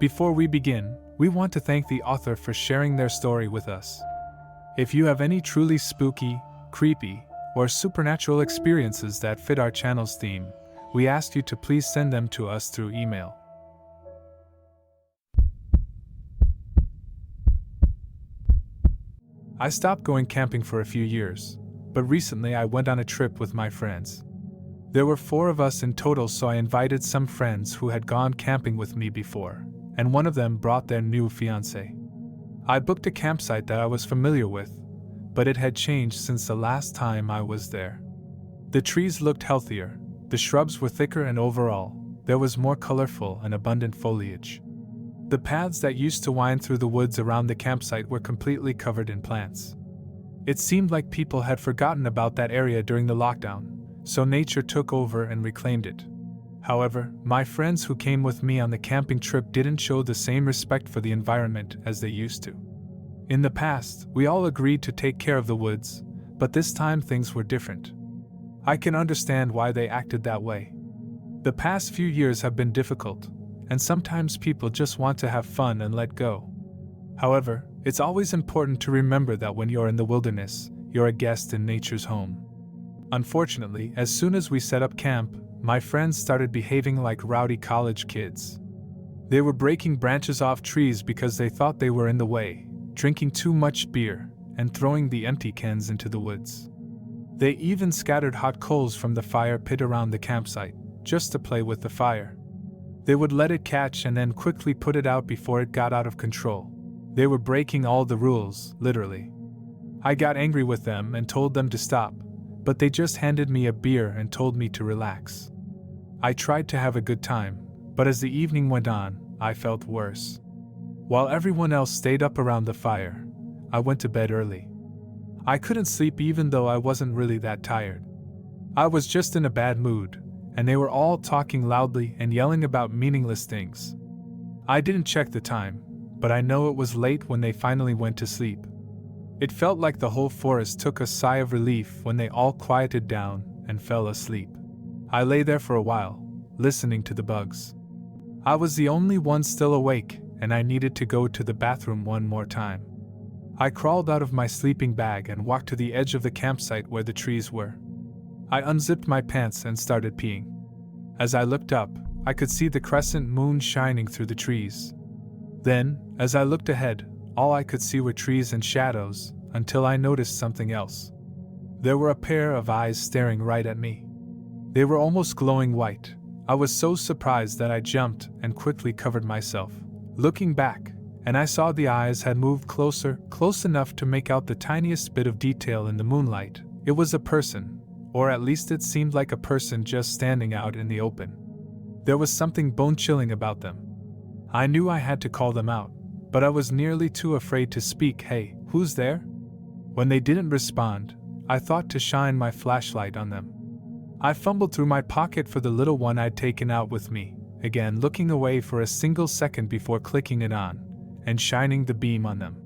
Before we begin, we want to thank the author for sharing their story with us. If you have any truly spooky, creepy, or supernatural experiences that fit our channel's theme, we ask you to please send them to us through email. I stopped going camping for a few years, but recently I went on a trip with my friends. There were 4 of us in total, so I invited some friends who had gone camping with me before, and one of them brought their new fiancée. I booked a campsite that I was familiar with, but it had changed since the last time I was there. The trees looked healthier, the shrubs were thicker, and overall, there was more colorful and abundant foliage. The paths that used to wind through the woods around the campsite were completely covered in plants. It seemed like people had forgotten about that area during the lockdown, so nature took over and reclaimed it. However, my friends who came with me on the camping trip didn't show the same respect for the environment as they used to. In the past, we all agreed to take care of the woods, but this time things were different. I can understand why they acted that way. The past few years have been difficult, and sometimes people just want to have fun and let go. However, it's always important to remember that when you're in the wilderness, you're a guest in nature's home. Unfortunately, as soon as we set up camp, my friends started behaving like rowdy college kids. They were breaking branches off trees because they thought they were in the way, drinking too much beer, and throwing the empty cans into the woods. They even scattered hot coals from the fire pit around the campsite, just to play with the fire. They would let it catch and then quickly put it out before it got out of control. They were breaking all the rules, literally. I got angry with them and told them to stop, but they just handed me a beer and told me to relax. I tried to have a good time, but as the evening went on, I felt worse. While everyone else stayed up around the fire, I went to bed early. I couldn't sleep even though I wasn't really that tired. I was just in a bad mood, and they were all talking loudly and yelling about meaningless things. I didn't check the time, but I know it was late when they finally went to sleep. It felt like the whole forest took a sigh of relief when they all quieted down and fell asleep. I lay there for a while, listening to the bugs. I was the only one still awake, and I needed to go to the bathroom one more time. I crawled out of my sleeping bag and walked to the edge of the campsite where the trees were. I unzipped my pants and started peeing. As I looked up, I could see the crescent moon shining through the trees. Then, as I looked ahead, all I could see were trees and shadows, until I noticed something else. There were a pair of eyes staring right at me. They were almost glowing white. I was so surprised that I jumped and quickly covered myself. Looking back, and I saw the eyes had moved closer, close enough to make out the tiniest bit of detail in the moonlight. It was a person, or at least it seemed like a person just standing out in the open. There was something bone-chilling about them. I knew I had to call them out, but I was nearly too afraid to speak. "Hey, who's there?" When they didn't respond, I thought to shine my flashlight on them. I fumbled through my pocket for the little one I'd taken out with me, again looking away for a single second before clicking it on and shining the beam on them.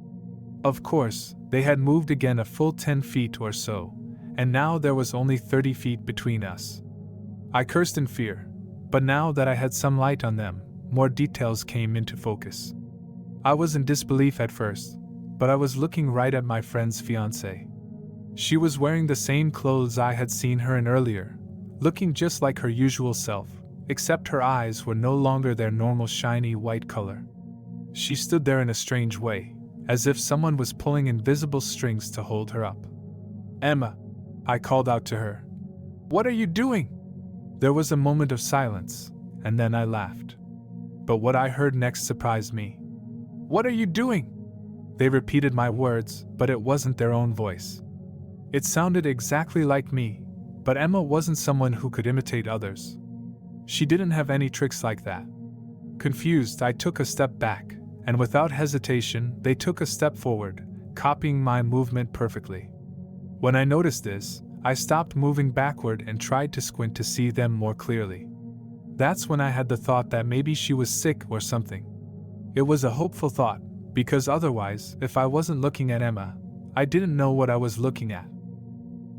Of course, they had moved again a full 10 feet or so, and now there was only 30 feet between us. I cursed in fear, but now that I had some light on them, more details came into focus. I was in disbelief at first, but I was looking right at my friend's fiancée. She was wearing the same clothes I had seen her in earlier, looking just like her usual self, except her eyes were no longer their normal shiny white color. She stood there in a strange way, as if someone was pulling invisible strings to hold her up. "Emma," I called out to her. "What are you doing?" There was a moment of silence, and then I laughed. But what I heard next surprised me. "What are you doing?" They repeated my words, but it wasn't their own voice. It sounded exactly like me, but Emma wasn't someone who could imitate others. She didn't have any tricks like that. Confused, I took a step back, and without hesitation, they took a step forward, copying my movement perfectly. When I noticed this, I stopped moving backward and tried to squint to see them more clearly. That's when I had the thought that maybe she was sick or something. It was a hopeful thought, because otherwise, if I wasn't looking at Emma, I didn't know what I was looking at.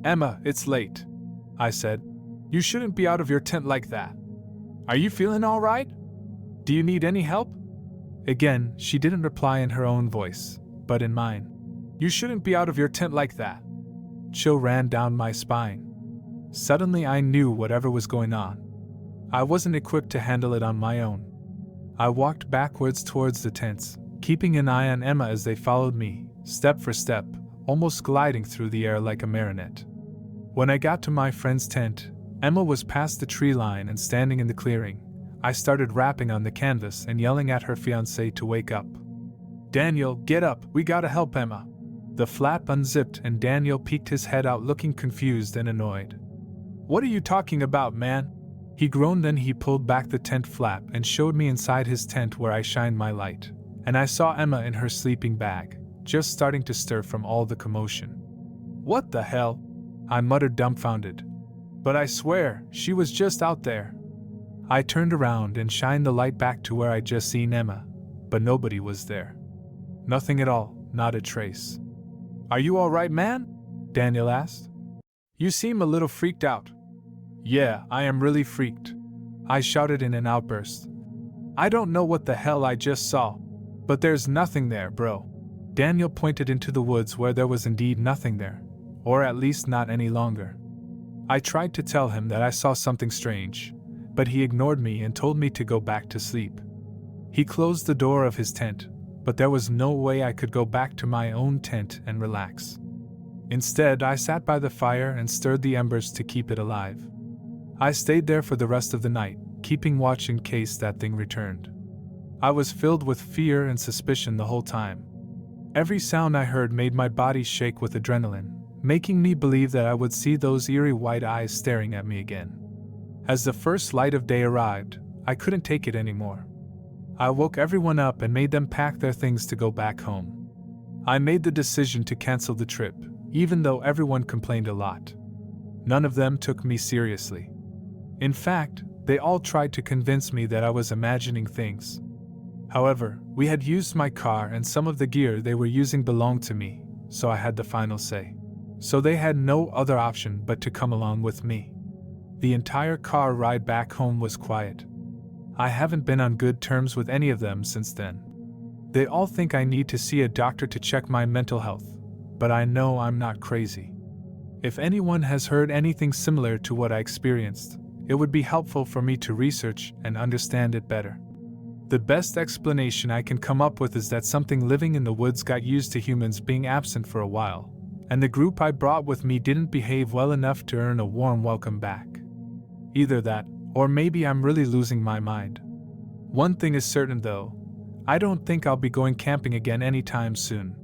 "Emma, it's late," I said. "You shouldn't be out of your tent like that. Are you feeling all right? Do you need any help?" Again, she didn't reply in her own voice, but in mine. "You shouldn't be out of your tent like that." Chill ran down my spine. Suddenly I knew whatever was going on. I wasn't equipped to handle it on my own. I walked backwards towards the tents, keeping an eye on Emma as they followed me, step for step, almost gliding through the air like a marionette. When I got to my friend's tent, Emma was past the tree line and standing in the clearing. I started rapping on the canvas and yelling at her fiancé to wake up. "Daniel, get up, we gotta help Emma." The flap unzipped and Daniel peeked his head out looking confused and annoyed. "What are you talking about, man?" He groaned. Then he pulled back the tent flap and showed me inside his tent where I shined my light, and I saw Emma in her sleeping bag, just starting to stir from all the commotion. "What the hell?" I muttered, dumbfounded. "But I swear, she was just out there." I turned around and shined the light back to where I'd just seen Emma, but nobody was there. Nothing at all, not a trace. "Are you all right, man?" Daniel asked. "You seem a little freaked out." "Yeah, I am really freaked," I shouted in an outburst. "I don't know what the hell I just saw, but there's nothing there, bro." Daniel pointed into the woods where there was indeed nothing there, or at least not any longer. I tried to tell him that I saw something strange, but he ignored me and told me to go back to sleep. He closed the door of his tent, but there was no way I could go back to my own tent and relax. Instead, I sat by the fire and stirred the embers to keep it alive. I stayed there for the rest of the night, keeping watch in case that thing returned. I was filled with fear and suspicion the whole time. Every sound I heard made my body shake with adrenaline, making me believe that I would see those eerie white eyes staring at me again. As the first light of day arrived, I couldn't take it anymore. I woke everyone up and made them pack their things to go back home. I made the decision to cancel the trip, even though everyone complained a lot. None of them took me seriously. In fact, they all tried to convince me that I was imagining things. However, we had used my car and some of the gear they were using belonged to me, so I had the final say. So they had no other option but to come along with me. The entire car ride back home was quiet. I haven't been on good terms with any of them since then. They all think I need to see a doctor to check my mental health, but I know I'm not crazy. If anyone has heard anything similar to what I experienced, it would be helpful for me to research and understand it better. The best explanation I can come up with is that something living in the woods got used to humans being absent for a while, and the group I brought with me didn't behave well enough to earn a warm welcome back. Either that, or maybe I'm really losing my mind. One thing is certain though, I don't think I'll be going camping again anytime soon.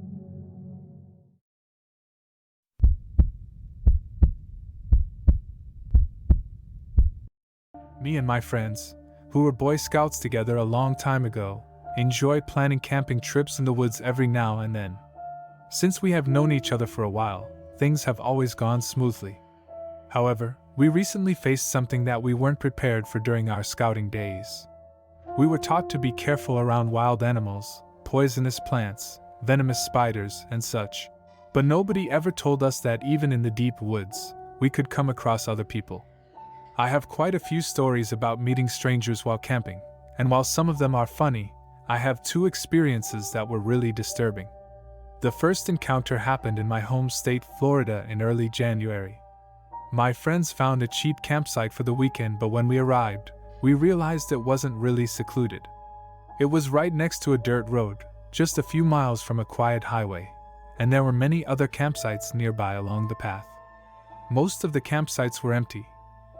Me and my friends, who were Boy Scouts together a long time ago, enjoy planning camping trips in the woods every now and then. Since we have known each other for a while, things have always gone smoothly. However, we recently faced something that we weren't prepared for during our scouting days. We were taught to be careful around wild animals, poisonous plants, venomous spiders, and such. But nobody ever told us that even in the deep woods, we could come across other people. I have quite a few stories about meeting strangers while camping, and while some of them are funny, I have two experiences that were really disturbing. The first encounter happened in my home state, Florida, in early January. My friends found a cheap campsite for the weekend, but when we arrived, we realized it wasn't really secluded. It was right next to a dirt road, just a few miles from a quiet highway, and there were many other campsites nearby along the path. Most of the campsites were empty,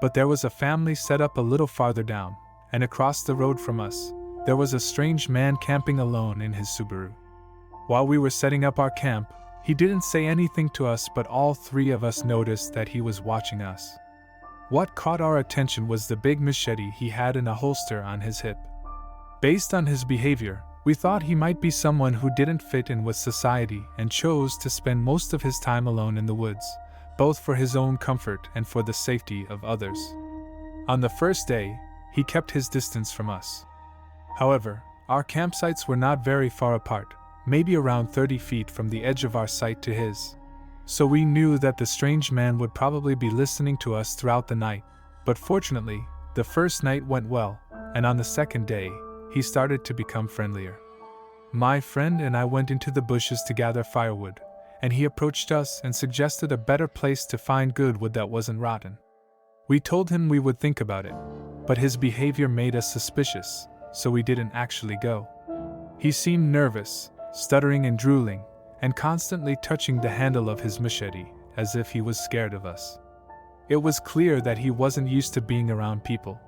but there was a family set up a little farther down, and across the road from us, there was a strange man camping alone in his Subaru. While we were setting up our camp, he didn't say anything to us, but all three of us noticed that he was watching us. What caught our attention was the big machete he had in a holster on his hip. Based on his behavior, we thought he might be someone who didn't fit in with society and chose to spend most of his time alone in the woods, both for his own comfort and for the safety of others. On the first day, he kept his distance from us. However, our campsites were not very far apart, maybe around 30 feet from the edge of our site to his. So we knew that the strange man would probably be listening to us throughout the night. But fortunately, the first night went well, and on the second day, he started to become friendlier. My friend and I went into the bushes to gather firewood, and he approached us and suggested a better place to find good wood that wasn't rotten. We told him we would think about it, but his behavior made us suspicious, so we didn't actually go. He seemed nervous, stuttering and drooling, and constantly touching the handle of his machete, as if he was scared of us. It was clear that he wasn't used to being around people.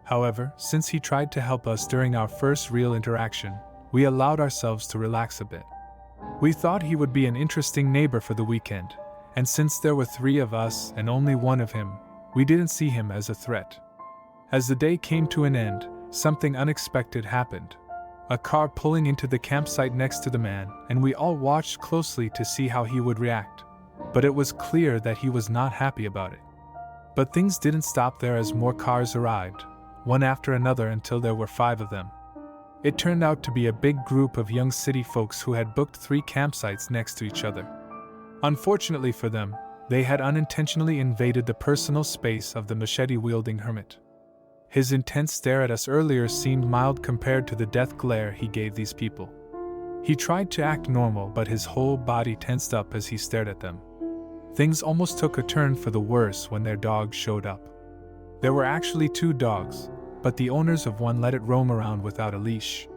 However, since he tried to help us during our first real interaction, we allowed ourselves to relax a bit. We thought he would be an interesting neighbor for the weekend, and since there were 3 of us and only 1 of him, we didn't see him as a threat. As the day came to an end, something unexpected happened. A car pulling into the campsite next to the man, and we all watched closely to see how he would react. But it was clear that he was not happy about it. But things didn't stop there as more cars arrived, one after another until there were 5 of them. It turned out to be a big group of young city folks who had booked 3 campsites next to each other. Unfortunately for them, they had unintentionally invaded the personal space of the machete-wielding hermit. His intense stare at us earlier seemed mild compared to the death glare he gave these people. He tried to act normal, but his whole body tensed up as he stared at them. Things almost took a turn for the worse when their dog showed up. There were actually 2 dogs, but the owners of one let it roam around without a leash.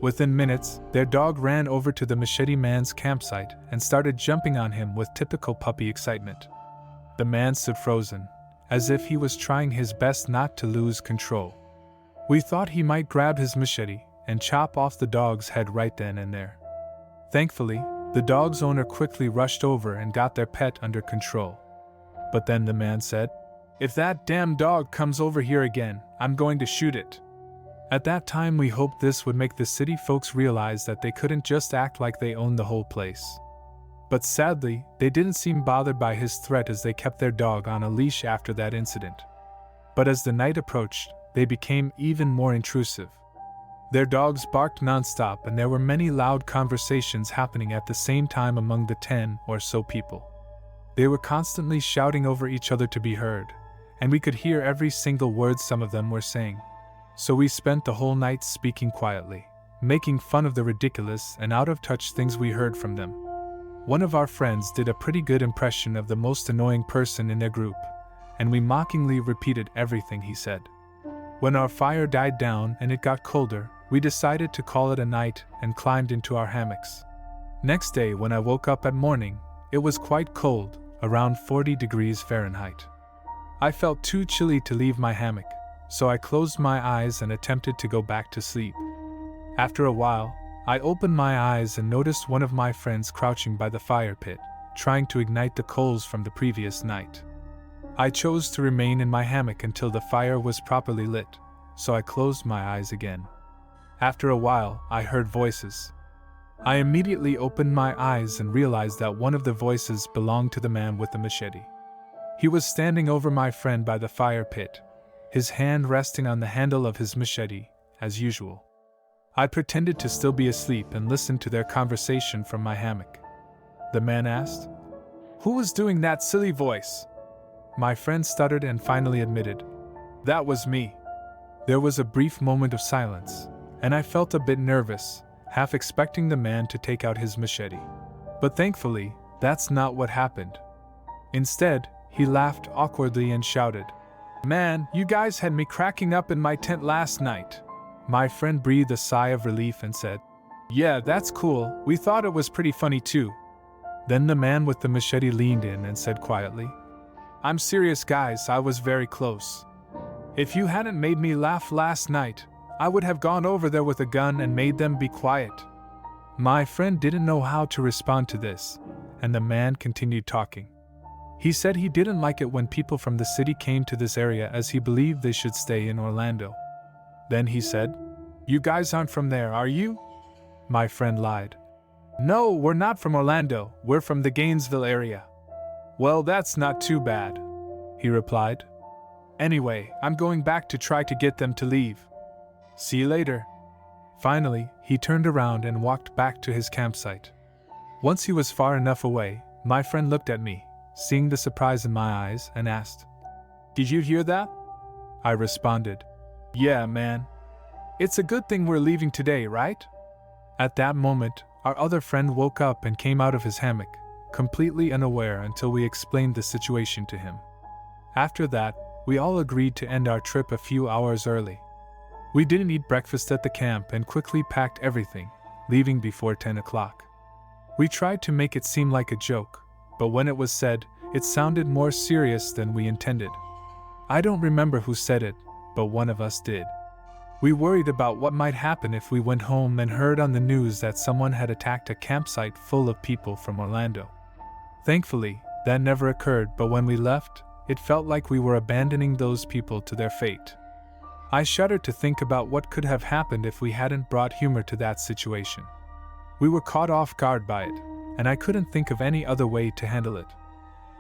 Within minutes, their dog ran over to the machete man's campsite and started jumping on him with typical puppy excitement. The man stood frozen, as if he was trying his best not to lose control. We thought he might grab his machete and chop off the dog's head right then and there. Thankfully, the dog's owner quickly rushed over and got their pet under control. But then the man said, "If that damn dog comes over here again, I'm going to shoot it." At that time we hoped this would make the city folks realize that they couldn't just act like they owned the whole place. But sadly, they didn't seem bothered by his threat as they kept their dog on a leash after that incident. But as the night approached, they became even more intrusive. Their dogs barked nonstop, and there were many loud conversations happening at the same time among the 10 or so people. They were constantly shouting over each other to be heard, and we could hear every single word some of them were saying. So we spent the whole night speaking quietly, making fun of the ridiculous and out-of-touch things we heard from them. One of our friends did a pretty good impression of the most annoying person in their group, and we mockingly repeated everything he said. When our fire died down and it got colder, we decided to call it a night and climbed into our hammocks. Next day, when I woke up at morning, it was quite cold, around 40 degrees Fahrenheit. I felt too chilly to leave my hammock, so I closed my eyes and attempted to go back to sleep. After a while, I opened my eyes and noticed one of my friends crouching by the fire pit, trying to ignite the coals from the previous night. I chose to remain in my hammock until the fire was properly lit, so I closed my eyes again. After a while, I heard voices. I immediately opened my eyes and realized that one of the voices belonged to the man with the machete. He was standing over my friend by the fire pit, his hand resting on the handle of his machete, as usual. I pretended to still be asleep and listened to their conversation from my hammock. The man asked, "Who was doing that silly voice?" My friend stuttered and finally admitted, "That was me." There was a brief moment of silence, and I felt a bit nervous, half expecting the man to take out his machete. But thankfully, that's not what happened. Instead, he laughed awkwardly and shouted, "Man, you guys had me cracking up in my tent last night." My friend breathed a sigh of relief and said, "Yeah, that's cool, we thought it was pretty funny too." Then the man with the machete leaned in and said quietly, "I'm serious guys, I was very close. If you hadn't made me laugh last night, I would have gone over there with a gun and made them be quiet." My friend didn't know how to respond to this, and the man continued talking. He said he didn't like it when people from the city came to this area as he believed they should stay in Orlando. Then he said, "You guys aren't from there, are you?" My friend lied. "No, we're not from Orlando, we're from the Gainesville area." "Well, that's not too bad," he replied. "Anyway, I'm going back to try to get them to leave. See you later." Finally, he turned around and walked back to his campsite. Once he was far enough away, my friend looked at me, seeing the surprise in my eyes, and asked, "Did you hear that?" I responded, "Yeah, man. It's a good thing we're leaving today, right?" At that moment, our other friend woke up and came out of his hammock, completely unaware until we explained the situation to him. After that, we all agreed to end our trip a few hours early. We didn't eat breakfast at the camp and quickly packed everything, leaving before 10 o'clock. We tried to make it seem like a joke, but when it was said, it sounded more serious than we intended. I don't remember who said it, but one of us did. We worried about what might happen if we went home and heard on the news that someone had attacked a campsite full of people from Orlando. Thankfully, that never occurred, but when we left, it felt like we were abandoning those people to their fate. I shudder to think about what could have happened if we hadn't brought humor to that situation. We were caught off guard by it, and I couldn't think of any other way to handle it.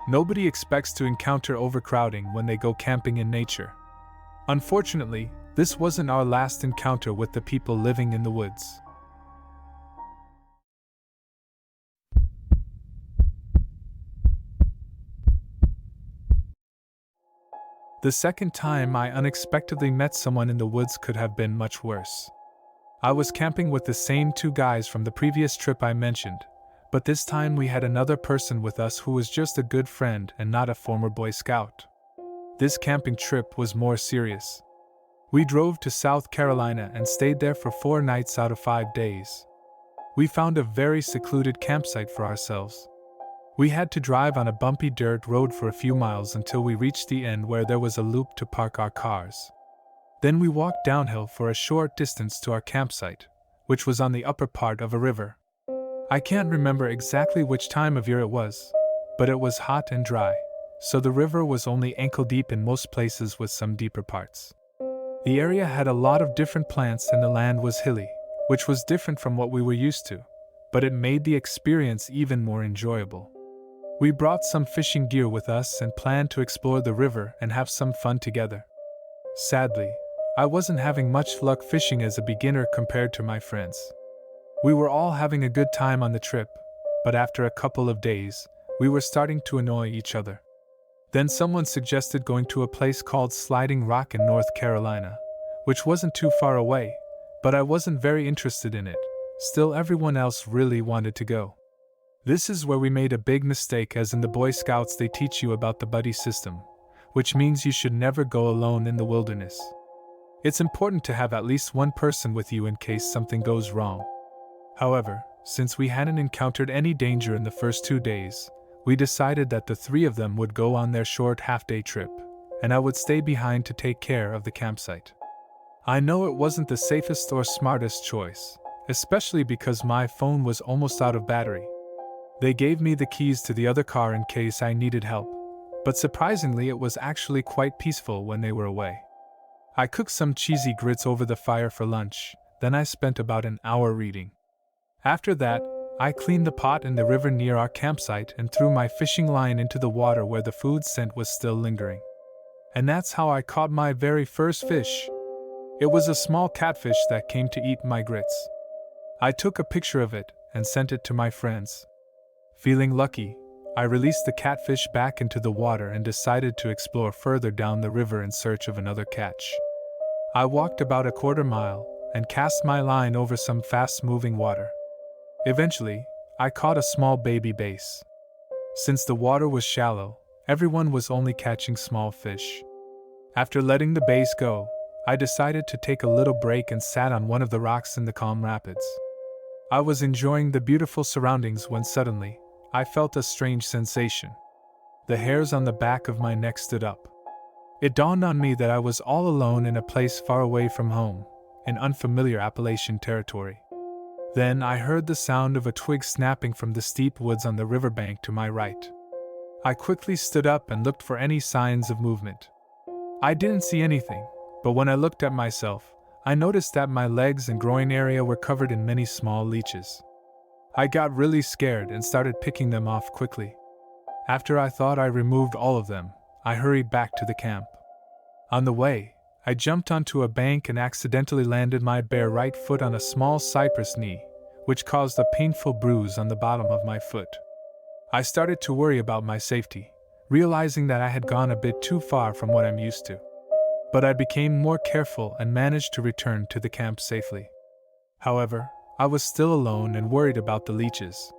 Nobody expects to encounter overcrowding when they go camping in nature. Unfortunately, this wasn't our last encounter with the people living in the woods. The second time I unexpectedly met someone in the woods could have been much worse. I was camping with the same two guys from the previous trip I mentioned, but this time we had another person with us who was just a good friend and not a former Boy Scout. This camping trip was more serious. We drove to South Carolina and stayed there for 4 nights out of 5 days. We found a very secluded campsite for ourselves. We had to drive on a bumpy dirt road for a few miles until we reached the end where there was a loop to park our cars. Then we walked downhill for a short distance to our campsite, which was on the upper part of a river. I can't remember exactly which time of year it was, but it was hot and dry, so the river was only ankle deep in most places with some deeper parts. The area had a lot of different plants and the land was hilly, which was different from what we were used to, but it made the experience even more enjoyable. We brought some fishing gear with us and planned to explore the river and have some fun together. Sadly, I wasn't having much luck fishing as a beginner compared to my friends. We were all having a good time on the trip, but after a couple of days, we were starting to annoy each other. Then someone suggested going to a place called Sliding Rock in North Carolina, which wasn't too far away, but I wasn't very interested in it. Still, everyone else really wanted to go. This is where we made a big mistake, as in the Boy Scouts they teach you about the buddy system, which means you should never go alone in the wilderness. It's important to have at least one person with you in case something goes wrong. However, since we hadn't encountered any danger in the first 2 days, we decided that the 3 of them would go on their short half-day trip, and I would stay behind to take care of the campsite. I know it wasn't the safest or smartest choice, especially because my phone was almost out of battery. They gave me the keys to the other car in case I needed help, but surprisingly it was actually quite peaceful when they were away. I cooked some cheesy grits over the fire for lunch, then I spent about an hour reading. After that, I cleaned the pot in the river near our campsite and threw my fishing line into the water where the food scent was still lingering. And that's how I caught my very first fish. It was a small catfish that came to eat my grits. I took a picture of it and sent it to my friends. Feeling lucky, I released the catfish back into the water and decided to explore further down the river in search of another catch. I walked about a quarter mile and cast my line over some fast-moving water. Eventually, I caught a small baby bass. Since the water was shallow, everyone was only catching small fish. After letting the bass go, I decided to take a little break and sat on one of the rocks in the calm rapids. I was enjoying the beautiful surroundings when suddenly, I felt a strange sensation. The hairs on the back of my neck stood up. It dawned on me that I was all alone in a place far away from home, in unfamiliar Appalachian territory. Then I heard the sound of a twig snapping from the steep woods on the riverbank to my right. I quickly stood up and looked for any signs of movement. I didn't see anything, but when I looked at myself, I noticed that my legs and groin area were covered in many small leeches. I got really scared and started picking them off quickly. After I thought I removed all of them, I hurried back to the camp. On the way, I jumped onto a bank and accidentally landed my bare right foot on a small cypress knee, which caused a painful bruise on the bottom of my foot. I started to worry about my safety, realizing that I had gone a bit too far from what I'm used to. But I became more careful and managed to return to the camp safely. However, I was still alone and worried about the leeches.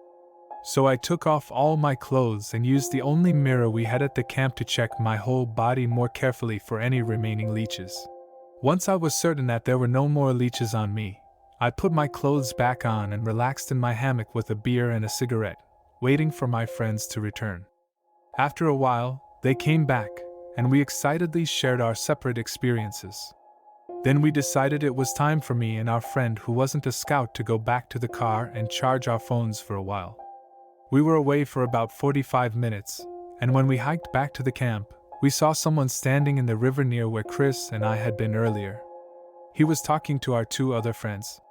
So I took off all my clothes and used the only mirror we had at the camp to check my whole body more carefully for any remaining leeches. Once I was certain that there were no more leeches on me, I put my clothes back on and relaxed in my hammock with a beer and a cigarette, waiting for my friends to return. After a while, they came back, and we excitedly shared our separate experiences. Then we decided it was time for me and our friend who wasn't a scout to go back to the car and charge our phones for a while. We were away for about 45 minutes, and when we hiked back to the camp, we saw someone standing in the river near where Chris and I had been earlier. He was talking to our two other friends.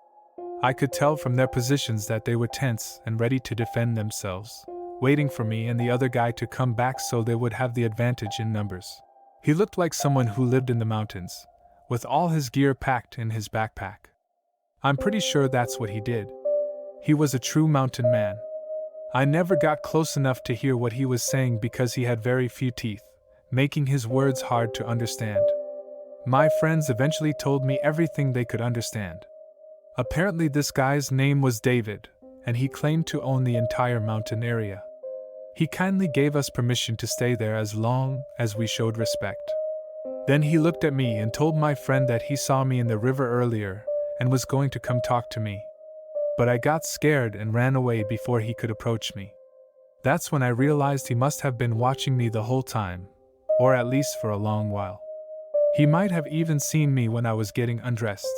I could tell from their positions that they were tense and ready to defend themselves, waiting for me and the other guy to come back so they would have the advantage in numbers. He looked like someone who lived in the mountains, with all his gear packed in his backpack. I'm pretty sure that's what he did. He was a true mountain man. I never got close enough to hear what he was saying because he had very few teeth, making his words hard to understand. My friends eventually told me everything they could understand. Apparently this guy's name was David, and he claimed to own the entire mountain area. He kindly gave us permission to stay there as long as we showed respect. Then he looked at me and told my friend that he saw me in the river earlier and was going to come talk to me. But I got scared and ran away before he could approach me. That's when I realized he must have been watching me the whole time, or at least for a long while. He might have even seen me when I was getting undressed.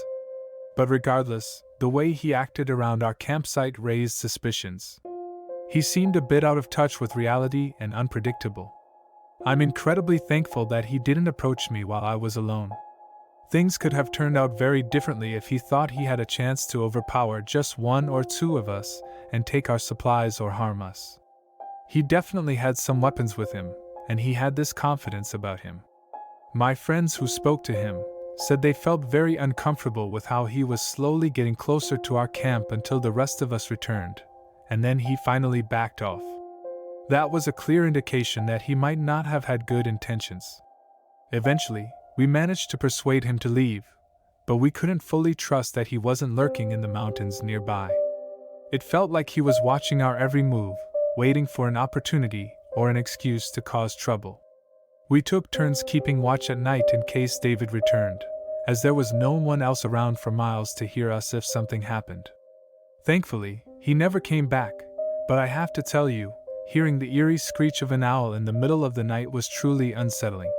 But regardless, the way he acted around our campsite raised suspicions. He seemed a bit out of touch with reality and unpredictable. I'm incredibly thankful that he didn't approach me while I was alone. Things could have turned out very differently if he thought he had a chance to overpower just one or two of us and take our supplies or harm us. He definitely had some weapons with him, and he had this confidence about him. My friends who spoke to him said they felt very uncomfortable with how he was slowly getting closer to our camp until the rest of us returned, and then he finally backed off. That was a clear indication that he might not have had good intentions. Eventually, we managed to persuade him to leave, but we couldn't fully trust that he wasn't lurking in the mountains nearby. It felt like he was watching our every move, waiting for an opportunity or an excuse to cause trouble. We took turns keeping watch at night in case David returned, as there was no one else around for miles to hear us if something happened. Thankfully, he never came back, but I have to tell you, hearing the eerie screech of an owl in the middle of the night was truly unsettling.